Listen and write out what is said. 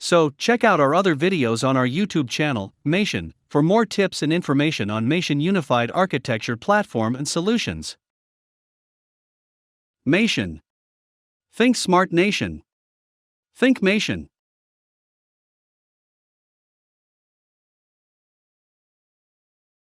So, check out our other videos on our YouTube channel, MATION, for more tips and information on MATION Unified Architecture Platform and Solutions. MATION. Think Smart Nation. Think MATION.